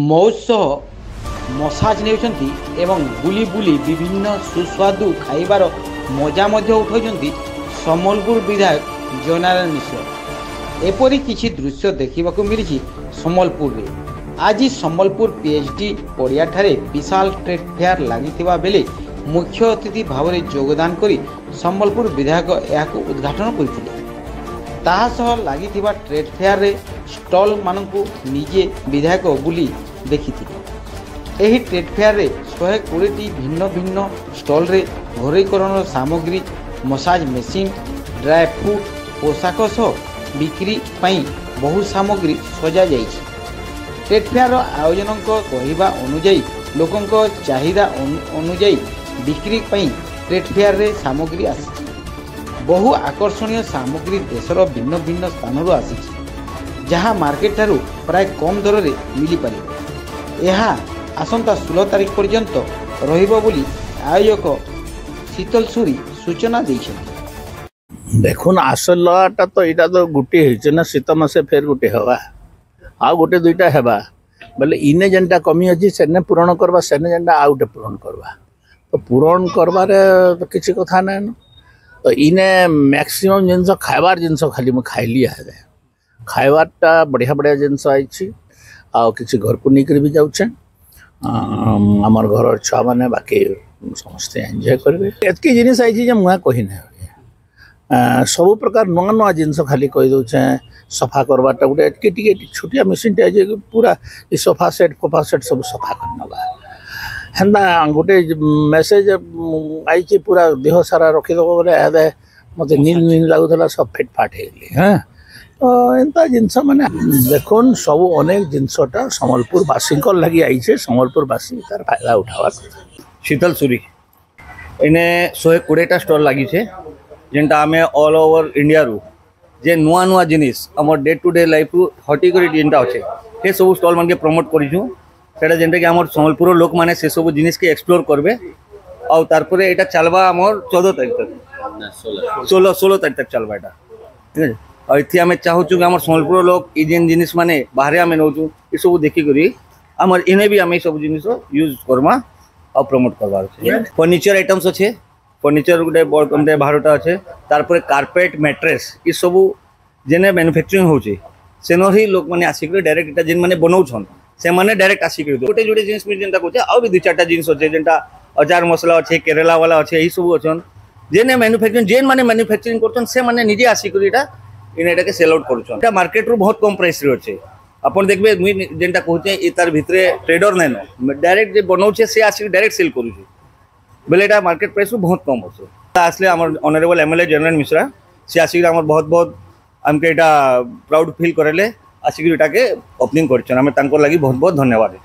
मौज सह मसाज नेउछंती एवं बुली बुली विभिन्न सुस्वादु खाइबार मजा उठाउछंती सम्बलपुर विधायक जयनारायण मिश्र। एपरी किछि दृश्य देखिबाकू मिलिछि सम्बलपुर रे। आज सम्बलपुर पीएचडी पड़िया ठारे विशाल ट्रेड फेयर लागिथिबा बेले मुख्य अतिथि भाव में योगदान करी सम्बलपुर विधायक याकू उद्घाटन करथिले। ताहा सह लागिथिबा ट्रेड फेयर रे स्टॉल मानकू निजे विधायक बुली देखिथिले। एही ट्रेड फेयर रे 120टी भिन्न भिन्न स्टॉल रे घरोईकरण सामग्री, मसाज मेसीन, ड्राई फ्रूट, पोशाक सह बिक्री पई बहु सामग्री सजा जाइछि। ट्रेड फेयर आयोजन कहवा अनुजाई लोकों चाहिदा अनुजाई बिक्री पई ट्रेड फेयर रे सामग्री आसी। बहु आकर्षणीय सामग्री देशर भिन्न भिन्न स्थान आसी जहाँ मार्केट ठारू प्राय कम दर रे मिली पारे। यह आसंता 16 तारिख पर्यंत रहिबो बोली आयोजक शीतल सूरी सूचना दैछथि। देखुन आसलाटा तो इटा तो गुटी है ना, शीत मासे फेर गुटे हवा आ गोटे दुईटा हेबा बोले इने जेनटा कमी अच्छी सेने पूरण करवा, सेने जेनटा आ गोटे पूरण करवा। तो पूरण करबार तो किसी कथा ना, तो इने मैक्सिमम जिनस खाइबार जिनस खाली मैं खाइली है। खाइबारटा बढ़िया बढ़िया जिनस आई आ किसी घर को नहीं भी जाऊे। आमर घर छुआ मैंने बाकी समस्ते एंजॉय करेंगे। एतकी जिनिस आई मुआ कही ना सब प्रकार नुआ नुआ जिनस खाली कहीदे। सफा करवाटा गोटे एटके छोटिया मेसीन टे पूरा सोफा सेट फोफा सेट सब सफा करनवा हेन्दा गोटे मेसेज आई पूरा देह सारा रखीदेव बोले मत नील नील लगुला सब फिट फाट हो। हाँ तो एंता जिनस मैंने देखुन सब अनेक जिनसटा सम्बलपुरवासी लगी आई। सम्बलपुरवासी तार फायदा उठावा। शीतल सूरी इने 120टा स्टॉल लगी जेनटा आम ऑल ओवर इंडिया रू जे नुआ नुआ जिनिस आम day to day life horticulture जेनटा अच्छे से सब स्टॉल मान के प्रमोट करूँ। सेटा जेनटा कि आम सम्बलपुर लोक मैंने से सब जिनिस के एक्सप्लोर करबे और तारपरे एटा चलवा आमर 14 तारीख तक 16 तारीख तक चलवा एटा ठीक है। और इथे आम चाहूँ कि आम सम्बलपुर लोक जेन जिनिस माने बाहर आम नौ ये सब देखिक आमर इने भी आम सब जिनिस यूज करमा और प्रमोट करवार। फर्निचर आइटम्स अच्छे, फर्निचर गोटे गोटे 12टा अच्छे। तारपरे कार्पेट मैट्रेस ये सब जेने मैन्युफैक्चरिंग होचे सेनर ही लोक मैंने आसिक डायरेक्ट इटा जेन माने बनाउछन से माने डायरेक्ट आसिक गोटे जोड़े जिनिस जेनटा कहते आउ भी 2-4टा जिनिस अच्छे जेनटा अचार मसला अच्छे, केरला वाला अच्छे, यही सब अच्छन जेने मैन्युफैक्चरिंग जेन माने मैन्युफैक्चरिंग करछन से माने निजे आसिक इटा इनेटा के सेल आउट करछन। इटा मार्केट रू बहुत कम प्राइस रे अच्छे। अपन देखबे मुई जेनटा कहते ए तार भितरे ट्रेडर नै न डायरेक्ट जे बनाउछे से आसिक डायरेक्ट सेल करूछे बोले एटा मार्केट प्राइस बहुत कम अच्छे। आसले आमर ऑनरेबल एमएलए जयनारायण मिश्रा से आसिक आमर बहुत बहुत आमके एटा प्राउड फील करेले आसिक एटा के ओपनिंग करछन। आमे तांको लागि बहुत बहुत धन्यवाद।